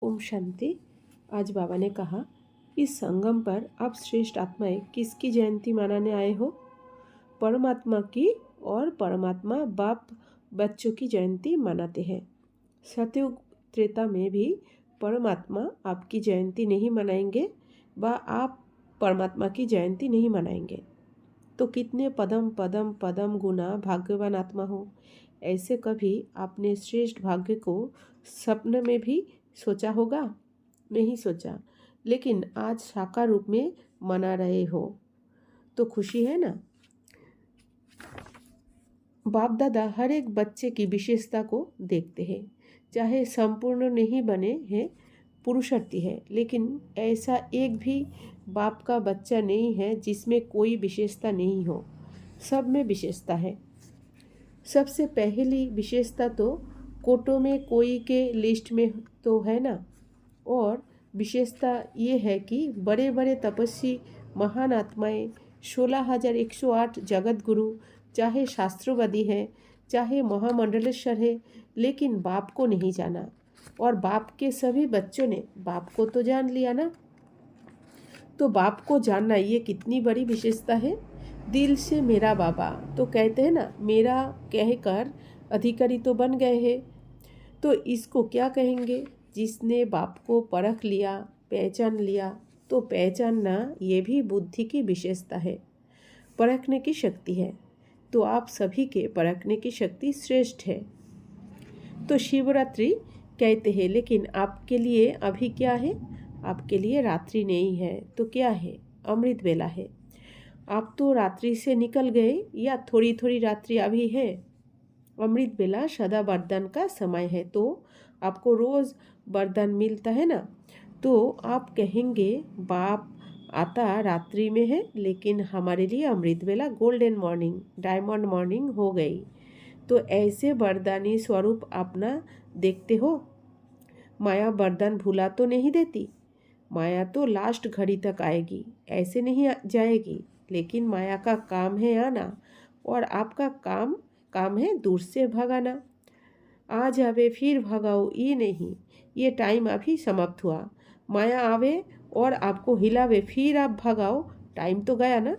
ओम शांति। आज बाबा ने कहा, इस संगम पर आप श्रेष्ठ आत्माएं किसकी जयंती मनाने आए हो? परमात्मा की। और परमात्मा बाप बच्चों की जयंती मनाते हैं। सतयुग त्रेता में भी परमात्मा आपकी जयंती नहीं मनाएंगे व आप परमात्मा की जयंती नहीं मनाएंगे। तो कितने पदम पदम पदम गुना भाग्यवान आत्मा हो। ऐसे कभी आपने श्रेष्ठ भाग्य को सपने में भी सोचा होगा? नहीं सोचा, लेकिन आज साकार रूप में मना रहे हो तो खुशी है ना। बाप दादा हर एक बच्चे की विशेषता को देखते हैं, चाहे संपूर्ण नहीं बने हैं, पुरुषार्थी है, लेकिन ऐसा एक भी बाप का बच्चा नहीं है जिसमें कोई विशेषता नहीं हो। सब में विशेषता है। सबसे पहली विशेषता तो कोटों में कोई के लिस्ट में तो है ना। और विशेषता ये है कि बड़े बड़े तपस्वी महान आत्माएं 16,108 जगत गुरु, चाहे शास्त्रवादी है, चाहे महामंडलेश्वर है, लेकिन बाप को नहीं जाना। और बाप के सभी बच्चों ने बाप को तो जान लिया ना। तो बाप को जानना ये कितनी बड़ी विशेषता है। दिल से मेरा बाबा तो कहते हैं ना, मेरा कहकर अधिकारी तो बन गए हैं। तो इसको क्या कहेंगे? जिसने बाप को परख लिया, पहचान लिया। तो पहचानना ये भी बुद्धि की विशेषता है, परखने की शक्ति है। तो आप सभी के परखने की शक्ति श्रेष्ठ है। तो शिवरात्रि कहते हैं, लेकिन आपके लिए अभी क्या है? आपके लिए रात्रि नहीं है तो क्या है? अमृत बेला है। आप तो रात्रि से निकल गए या थोड़ी थोड़ी रात्रि अभी है। अमृत बेला सदा वरदान का समय है। तो आपको रोज़ वरदान मिलता है ना। तो आप कहेंगे बाप आता रात्रि में है, लेकिन हमारे लिए अमृत बेला गोल्डन मॉर्निंग, डायमंड मॉर्निंग हो गई। तो ऐसे वरदानी स्वरूप अपना देखते हो। माया वरदान भुला तो नहीं देती। माया तो लास्ट घड़ी तक आएगी, ऐसे नहीं जाएगी। लेकिन माया का काम है आना, और आपका काम है दूर से भगाना। आ जावे फिर भगाओ, ये नहीं। ये टाइम अभी समाप्त हुआ। माया आवे और आपको हिलावे, फिर आप भगाओ, टाइम तो गया ना।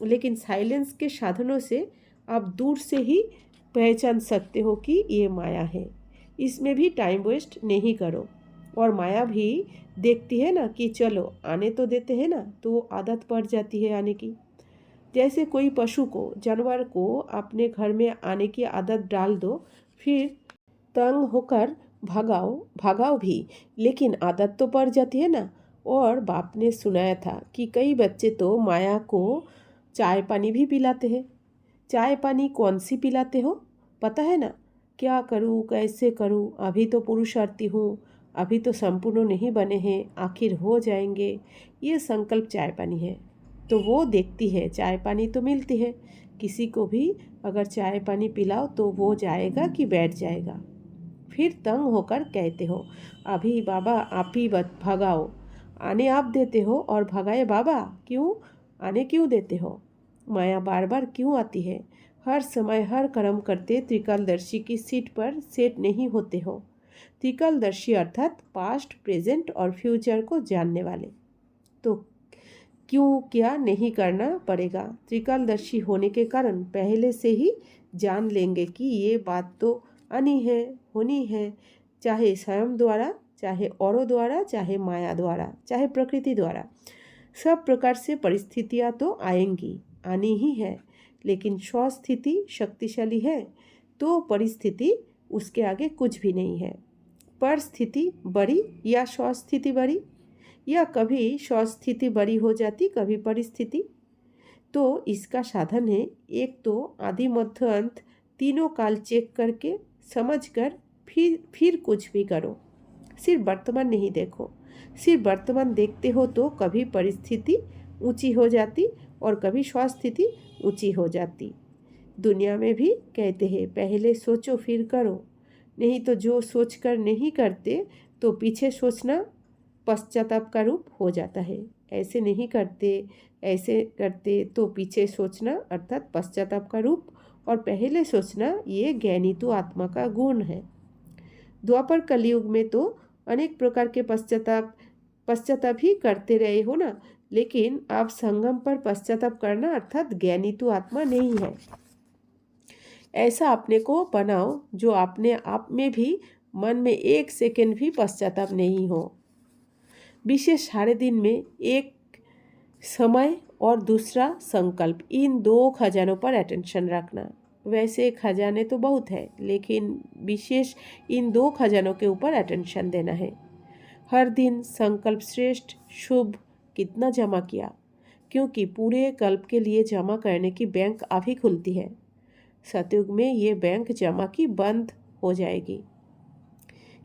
लेकिन साइलेंस के साधनों से आप दूर से ही पहचान सकते हो कि ये माया है। इसमें भी टाइम वेस्ट नहीं करो। और माया भी देखती है ना कि चलो आने तो देते हैं ना, तो आदत पड़ जाती है आने की। जैसे कोई पशु को, जानवर को अपने घर में आने की आदत डाल दो, फिर तंग होकर भगाओ भी, लेकिन आदत तो पड़ जाती है ना। और बाप ने सुनाया था कि कई बच्चे तो माया को चाय पानी भी पिलाते हैं। चाय पानी कौन सी पिलाते हो? पता है ना। क्या करूँ, कैसे करूँ, अभी तो पुरुषार्थी हूँ, अभी तो संपूर्ण नहीं बने हैं, आखिर हो जाएंगे, ये संकल्प चाय पानी है। तो वो देखती है, चाय पानी तो मिलती है। किसी को भी अगर चाय पानी पिलाओ तो वो जाएगा कि बैठ जाएगा। फिर तंग होकर कहते हो, अभी बाबा आप ही भगाओ। आने आप देते हो और भगाए बाबा, क्यों आने क्यों देते हो? माया बार बार क्यों आती है? हर समय हर कर्म करते त्रिकालदर्शी की सीट पर सेट नहीं होते हो। त्रिकालदर्शी अर्थात पास्ट, प्रेजेंट और फ्यूचर को जानने वाले। तो क्यों क्या नहीं करना पड़ेगा? त्रिकालदर्शी होने के कारण पहले से ही जान लेंगे कि ये बात तो आनी है, होनी है, चाहे स्वयं द्वारा, चाहे औरों द्वारा, चाहे माया द्वारा, चाहे प्रकृति द्वारा। सब प्रकार से परिस्थितियाँ तो आएंगी, आनी ही है। लेकिन स्वस्थिति शक्तिशाली है तो परिस्थिति उसके आगे कुछ भी नहीं है। परिस्थिति बड़ी या स्वस्थिति बड़ी, या कभी स्वस्थिति बड़ी हो जाती, कभी परिस्थिति। तो इसका साधन है, एक तो आदि मध्य अंत तीनों काल चेक करके समझकर फिर कुछ भी करो। सिर्फ वर्तमान नहीं देखो। सिर्फ वर्तमान देखते हो तो कभी परिस्थिति ऊंची हो जाती और कभी स्वस्थिति ऊंची हो जाती। दुनिया में भी कहते हैं, पहले सोचो फिर करो। नहीं तो जो सोचकर नहीं करते तो पीछे सोचना पश्चाताप का रूप हो जाता है। ऐसे नहीं करते, ऐसे करते तो पीछे सोचना अर्थात पश्चाताप का रूप, और पहले सोचना ये ज्ञानी तो आत्मा का गुण है। द्वापर कलयुग में तो अनेक प्रकार के पश्चाताप ही करते रहे हो ना, लेकिन आप संगम पर पश्चाताप करना अर्थात ज्ञानी तो आत्मा नहीं है। ऐसा अपने को बनाओ जो अपने आप में भी मन में एक सेकंड भी पश्चाताप नहीं हो। विशेष सारे दिन में एक समय और दूसरा संकल्प, इन दो खजानों पर अटेंशन रखना। वैसे खजाने तो बहुत है, लेकिन विशेष इन दो खजानों के ऊपर अटेंशन देना है। हर दिन संकल्प श्रेष्ठ शुभ कितना जमा किया, क्योंकि पूरे कल्प के लिए जमा करने की बैंक अभी खुलती है। सतयुग में ये बैंक जमा की बंद हो जाएगी।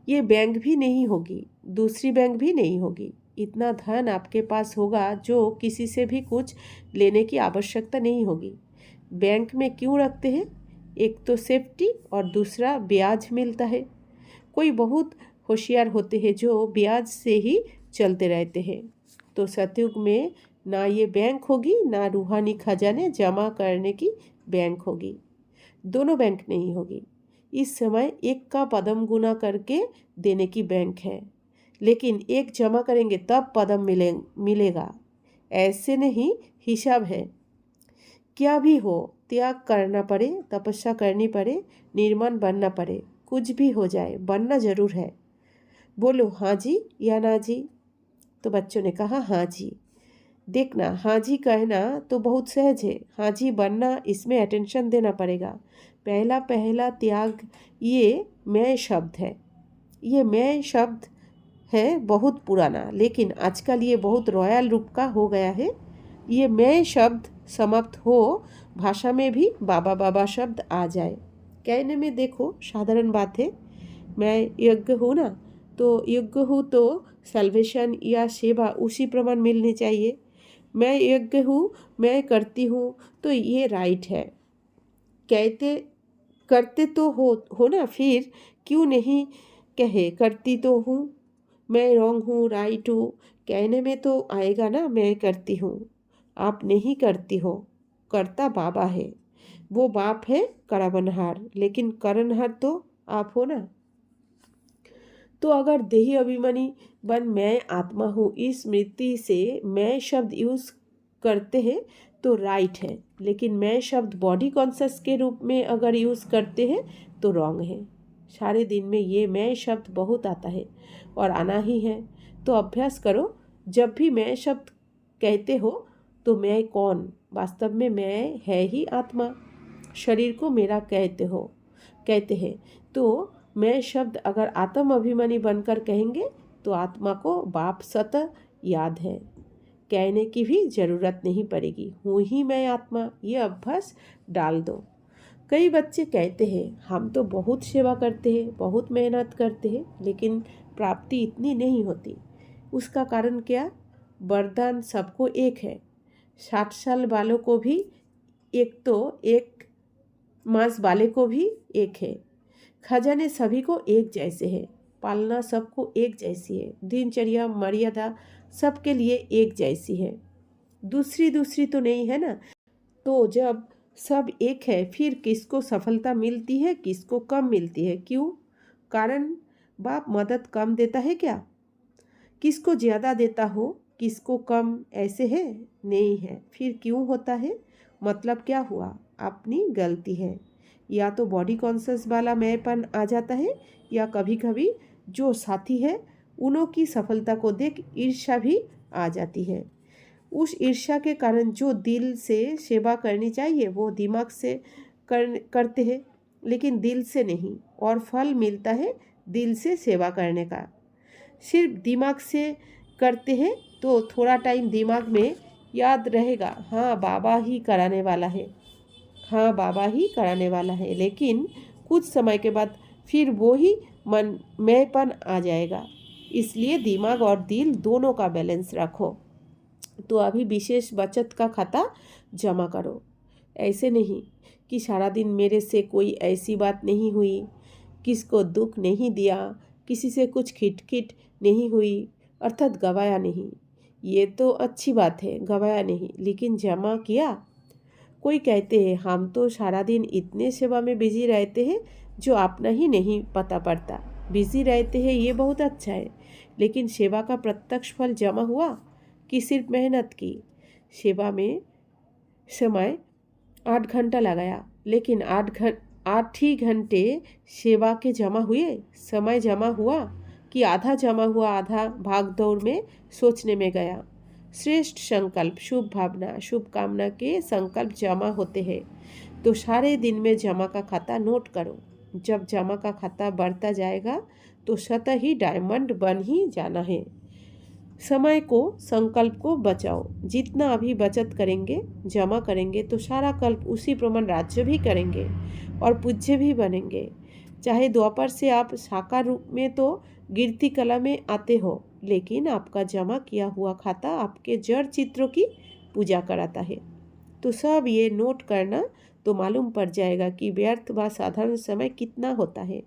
ये बैंक भी नहीं होगी, दूसरी बैंक भी नहीं होगी। इतना धन आपके पास होगा जो किसी से भी कुछ लेने की आवश्यकता नहीं होगी। बैंक में क्यों रखते हैं? एक तो सेफ्टी और दूसरा ब्याज मिलता है। कोई बहुत होशियार होते हैं जो ब्याज से ही चलते रहते हैं। तो सतयुग में ना ये बैंक होगी, ना रूहानी खजाने जमा करने की बैंक होगी। दोनों बैंक नहीं होगी। इस समय एक का पदम गुना करके देने की बैंक है, लेकिन एक जमा करेंगे तब पदम मिलेगा। ऐसे नहीं, हिसाब है। क्या भी हो, त्याग करना पड़े, तपस्या करनी पड़े, निर्माण बनना पड़े, कुछ भी हो जाए, बनना जरूर है। बोलो हाँ जी या ना जी। तो बच्चों ने कहा हाँ जी। देखना, हाँ जी कहना तो बहुत सहज है, हाँ जी बनना इसमें अटेंशन देना पड़ेगा। पहला त्याग ये मैं शब्द है। ये मैं शब्द है बहुत पुराना, लेकिन आजकल ये बहुत रॉयल रूप का हो गया है। ये मैं शब्द समाप्त हो, भाषा में भी बाबा बाबा शब्द आ जाए। कहने में देखो साधारण बात है। मैं यज्ञ हूँ ना, तो यज्ञ हूँ तो सल्वेशन या सेवा उसी प्रमाण मिलनी चाहिए। मैं यज्ञ हूँ, मैं करती हूँ, तो ये राइट है। कहते करते तो हो ना, फिर क्यों नहीं कहे करती तो हूँ। मैं रॉन्ग हूँ, राइट हूँ, कहने में तो आएगा ना मैं करती हूँ। आप नहीं करती हो, करता बाबा है। वो बाप है करावनहार, लेकिन करनहार तो आप हो ना। तो अगर देही अभिमानी बन मैं आत्मा हूँ इस स्मृति से मैं शब्द यूज करते हैं तो राइट है, लेकिन मैं शब्द बॉडी कॉन्शियस के रूप में अगर यूज करते हैं तो रॉन्ग है। सारे दिन में ये मैं शब्द बहुत आता है और आना ही है। तो अभ्यास करो, जब भी मैं शब्द कहते हो तो मैं कौन, वास्तव में मैं है ही आत्मा। शरीर को मेरा कहते हैं तो मैं शब्द अगर आत्म अभिमानी बनकर कहेंगे तो आत्मा को बाप सत याद है, कहने की भी जरूरत नहीं पड़ेगी। हूँ ही मैं आत्मा, ये अभ्यास डाल दो। कई बच्चे कहते हैं हम तो बहुत सेवा करते हैं, बहुत मेहनत करते हैं, लेकिन प्राप्ति इतनी नहीं होती। उसका कारण क्या? वरदान सबको एक है। 60 साल वालों को भी एक, तो 1 मास वाले को भी एक है। खजाने सभी को एक जैसे हैं। पालना सबको एक जैसी है। दिनचर्या मर्यादा सबके लिए एक जैसी है। दूसरी तो नहीं है ना। तो जब सब एक है, फिर किसको सफलता मिलती है, किसको कम मिलती है? क्यों? कारण बाप मदद कम देता है क्या? किसको ज़्यादा देता हो, किसको कम, ऐसे है? नहीं है। फिर क्यों होता है? मतलब क्या हुआ? अपनी गलती है। या तो बॉडी कॉन्शियस वाला मैंपन आ जाता है, या कभी कभी जो साथी है उन्हों की सफलता को देख ईर्ष्या भी आ जाती है। उस ईर्ष्या के कारण जो दिल से सेवा करनी चाहिए वो दिमाग से करते हैं, लेकिन दिल से नहीं, और फल मिलता है दिल से सेवा करने का। सिर्फ दिमाग से करते हैं तो थोड़ा टाइम दिमाग में याद रहेगा, हाँ बाबा ही कराने वाला है, हाँ बाबा ही कराने वाला है, लेकिन कुछ समय के बाद फिर वो ही मन मैंपन आ जाएगा। इसलिए दिमाग और दिल दोनों का बैलेंस रखो। तो अभी विशेष बचत का खाता जमा करो। ऐसे नहीं कि सारा दिन मेरे से कोई ऐसी बात नहीं हुई, किसको दुख नहीं दिया, किसी से कुछ खिटखिट नहीं हुई, अर्थात गवाया नहीं। ये तो अच्छी बात है, गवाया नहीं, लेकिन जमा किया। कोई कहते हैं हम तो सारा दिन इतने सेवा में बिजी रहते हैं जो अपना ही नहीं पता पड़ता। बिजी रहते हैं ये बहुत अच्छा है, लेकिन सेवा का प्रत्यक्ष फल जमा हुआ कि सिर्फ मेहनत की? सेवा में समय 8 घंटा लगाया, लेकिन 8 ही घंटे सेवा के जमा हुए? समय जमा हुआ कि आधा जमा हुआ, आधा भाग दौड़ में सोचने में गया? श्रेष्ठ संकल्प, शुभ भावना, शुभ कामना के संकल्प जमा होते हैं तो सारे दिन में जमा का खाता नोट करो। जब जमा का खाता बढ़ता जाएगा तो स्वतः ही डायमंड बन ही जाना है। समय को, संकल्प को बचाओ। जितना अभी बचत करेंगे, जमा करेंगे तो सारा कल्प उसी प्रमाण राज्य भी करेंगे और पूज्य भी बनेंगे। चाहे द्वापर से आप साकार रूप में तो गिरती कला में आते हो, लेकिन आपका जमा किया हुआ खाता आपके जड़ चित्रों की पूजा कराता है। तो सब ये नोट करना तो मालूम पड़ जाएगा कि व्यर्थ व साधारण समय कितना होता है,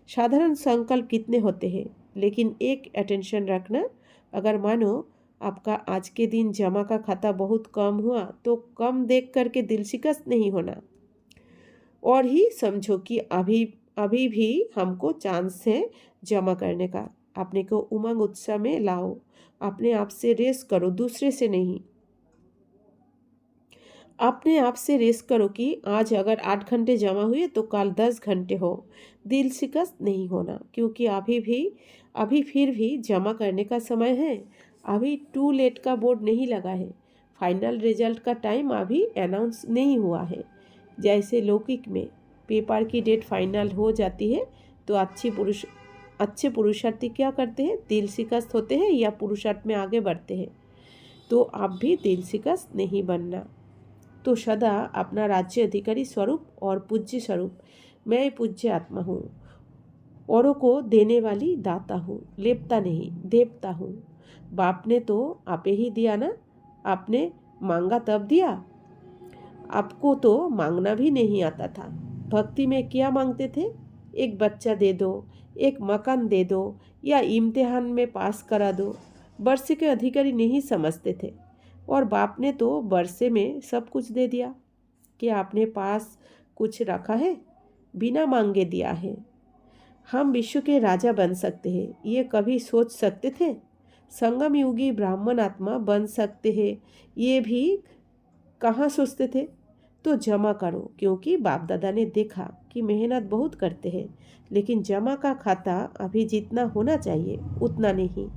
साधारण संकल्प कितने होते हैं। लेकिन एक अटेंशन रखना, अगर मानो आपका आज के दिन जमा का खाता बहुत कम हुआ तो कम देख करके दिल शिकस्त नहीं होना, और ही समझो कि अभी अभी भी हमको चांस है जमा करने का। अपने को उमंग उत्साह में लाओ, अपने आप से रेस करो, दूसरे से नहीं। अपने आप से रेस करो कि आज अगर 8 घंटे जमा हुए तो कल 10 घंटे हो। दिल शिकस्त नहीं होना, क्योंकि अभी फिर भी जमा करने का समय है। अभी टू लेट का बोर्ड नहीं लगा है। फाइनल रिजल्ट का टाइम अभी अनाउंस नहीं हुआ है। जैसे लौकिक में पेपर की डेट फाइनल हो जाती है तो अच्छे पुरुषार्थी क्या करते हैं? दिल शिकस्त होते हैं या पुरुषार्थ में आगे बढ़ते हैं। तो आप भी दिल शिकस्त नहीं बनना। तो सदा अपना राज्य अधिकारी स्वरूप और पूज्य स्वरूप, मैं पूज्य आत्मा हूँ, औरों को देने वाली दाता हूँ, लेपता नहीं देवता हूँ। बाप ने तो आपे ही दिया ना, आपने मांगा तब दिया। आपको तो मांगना भी नहीं आता था। भक्ति में क्या मांगते थे? एक बच्चा दे दो, एक मकान दे दो, या इम्तिहान में पास करा दो। वर्षे के अधिकारी नहीं समझते थे, और बाप ने तो वर्षे में सब कुछ दे दिया। क्या आपने पास कुछ रखा है? बिना मांगे दिया है। हम विश्व के राजा बन सकते हैं, ये कभी सोच सकते थे? संगम युगी ब्राह्मण आत्मा बन सकते हैं, ये भी कहाँ सोचते थे? तो जमा करो, क्योंकि बाप दादा ने देखा कि मेहनत बहुत करते हैं, लेकिन जमा का खाता अभी जितना होना चाहिए उतना नहीं।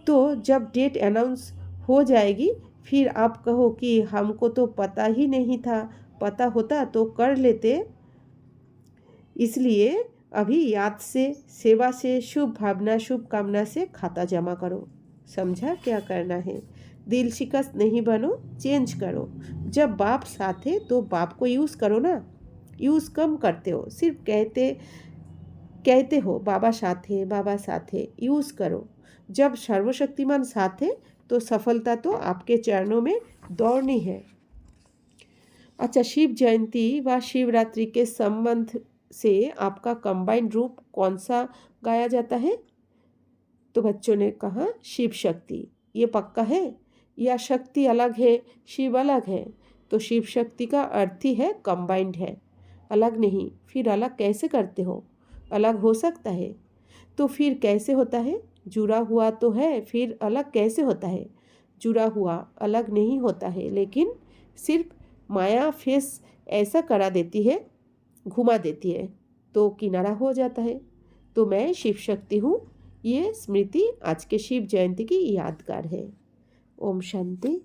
तो जब डेट अनाउंस हो जाएगी फिर आप कहो कि हमको तो पता ही नहीं था, पता होता तो कर लेते। इसलिए अभी याद से, सेवा से, शुभ भावना, शुभ कामना से खाता जमा करो। समझा क्या करना है? दिल शिकस्त नहीं बनो, चेंज करो। जब बाप साथ है तो बाप को यूज़ करो ना। यूज़ कम करते हो, सिर्फ कहते हो बाबा साथ है, बाबा साथ है। यूज़ करो। जब सर्वशक्तिमान साथ है तो सफलता तो आपके चरणों में दौड़नी है। अच्छा, शिव जयंती व शिवरात्रि के संबंध से आपका कंबाइंड रूप कौन सा गाया जाता है? तो बच्चों ने कहा शिव शक्ति। ये पक्का है? या शक्ति अलग है, शिव अलग है? तो शिव शक्ति का अर्थ ही है कंबाइंड है, अलग नहीं। फिर अलग कैसे करते हो? अलग हो सकता है तो फिर कैसे होता है? जुड़ा हुआ तो है, फिर अलग कैसे होता है? जुड़ा हुआ अलग नहीं होता है, लेकिन सिर्फ माया फेस ऐसा करा देती है, घुमा देती है तो किनारा हो जाता है। तो मैं शिव शक्ति हूँ। ये स्मृति आज के शिव जयंती की यादगार है। ओम शांति।